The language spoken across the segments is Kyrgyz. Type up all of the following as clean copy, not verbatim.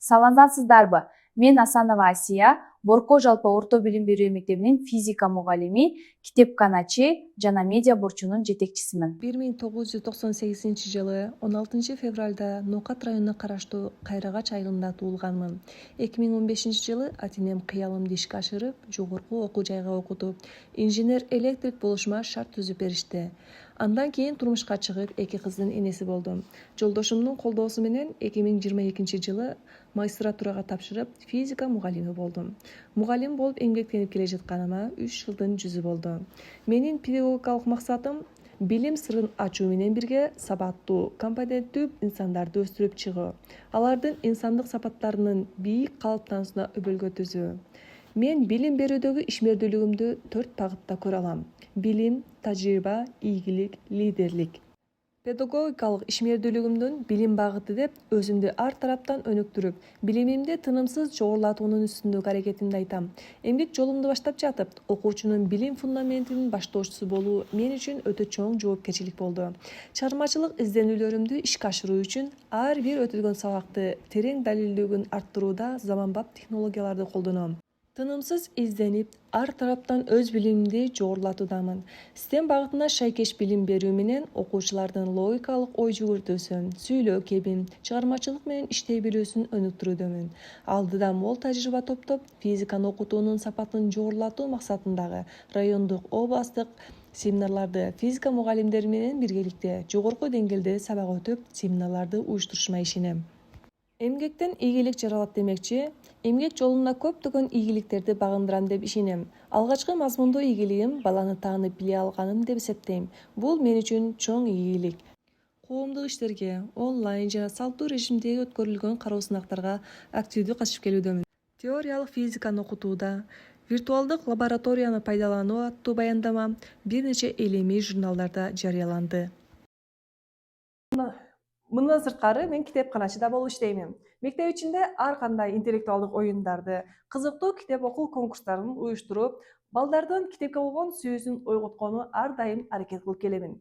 Саламатсыздарбы? Мен Асанова Асия, Борко жалпы орто билим берүү мектебинин физика мугалими, китепканачы жана медиа бурчунун жетекчисимин. 1998 жылы 16 февралда Нокат районуна караштуу Кайрагач айылында туулганмын. 2015 жылы атинем кыялымды ишке ашырып, жогорку окуу жайга окутуп, инженер-электрик болушума шарт түзүп беришти. Андан кийин турмушка чыгып, 2 кыздын энеси болдум. Жолдошумдун колдоосу менен 2022 жылы магистратурага тапшырып, физика мугалими болдум. Мугалим болуп эмгектенип келе жатканыма 3 жылдын жүзү болду. Менин педагогикалык максатым билим сырын ачуу менен бирге сабаттуу, компетенттүү инсандарды өстүрүп чыгуу, алардын инсандык сапаттарынын бийик калыптануусуна өбөлгө түзүү. Мен билим берүүдөгү ишмердүүлүгүмдү 4 багытта көрө алам: билим, тажрыйба, ийгилик, лидерлик. Педагогикалык ишмердүүлүгүмдүн билим багыты деп өзүмдү ар тараптан өнүктүрүп, билимимди тынымсыз жогорулатуунун үстүндөгү аракетимди айтам. Эмгек жолумду баштап жатып, окуучунун билим фундаментинин баштоочусу болуу мен үчүн өтө чоң жоопкерчилик болду. Чыгармачылык изденүүлөрүмдү ишке ашыруу үчүн ар бир өтүлгөн сабакты терең далилдүүлүгүн арттырууда заманбап технологияларды колдоном. Тынымсыз изденип, ар тараптан өз билимимди жогорулатуудамын. STEM багытына шайкеш билим берүү менен окуучулардын логикалык ой жүгүртүүсүн, сүйлөө кебин, чыгармачылык менен иштей билүүсүн өнүктүрүүдөмүн. Алдыда мол тажрыйба топтоп, физиканы окутуунун сапатын жогорулатуу максатындагы райондук, областтык семинарларды физика мугалимдери менен биргеликте жогорку деңгээлде сабак өтүп, семинарларды уюштурушума ишенем. Эмгектен ийгилик жаралат демекчи, эмгек жолунда көптөгөн ийгиликтерди багындырам деп ишенем. Алгачкы мазмундуу ийгилигим баланы таанып биле алганым деп эсептейм. Бул мен үчүн чоң ийгилик. Коомдук иштерге, онлайн жана салттуу режимде өткөрүлгөн кароо сынактарга активдүү катышып келүүдөмүн. Теориялык физиканы окутууда виртуалдык лабораторияны пайдалануу аттуу баяндама бир нече илимий журналдарда жарыяланды. Мындан сырткары мен китепканачы да болуп иштеймин. Мектеп ичинде ар кандай интеллектуалдык оюндарды, кызыктуу китеп окуу конкурстарын уюштуруп, балдардын китепке болгон сүйүүсүн ойготконуу ар дайым аракет кылып келемин.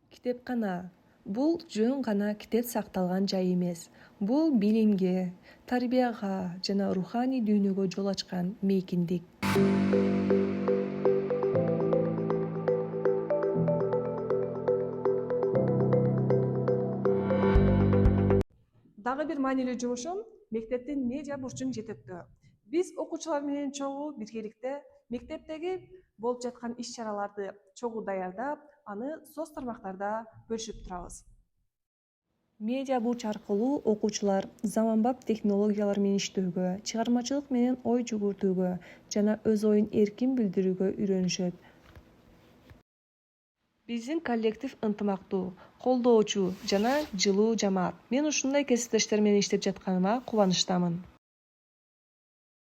Китепкана бул жөн гана китеп сакталган жай эмес. Бул билимге, тарбияга жана руханий дүйнөгө жол ачкан мейкиндик. Дагы бир маанилүү жумушум мектептин медиа бурчун жетектөө. Биз окуучулар менен чогуу биргеликте мектептеги болуп жаткан иш-чараларды чогуу даярдап, аны соц тармактарда бөлүшүп турабыз. Медиа бурч аркылуу окуучулар заманбап технологиялар менен иштөөгө, чыгармачылык менен ой жүгүртүүгө жана өз оюн эркин билдирүүгө үйрөнүшөт. Биздин коллектив ынтымактуу, колдоочу жана жылуу жамаат. Мен ушундай кесиптештер менен иштеп жатканыма кубанычтамын.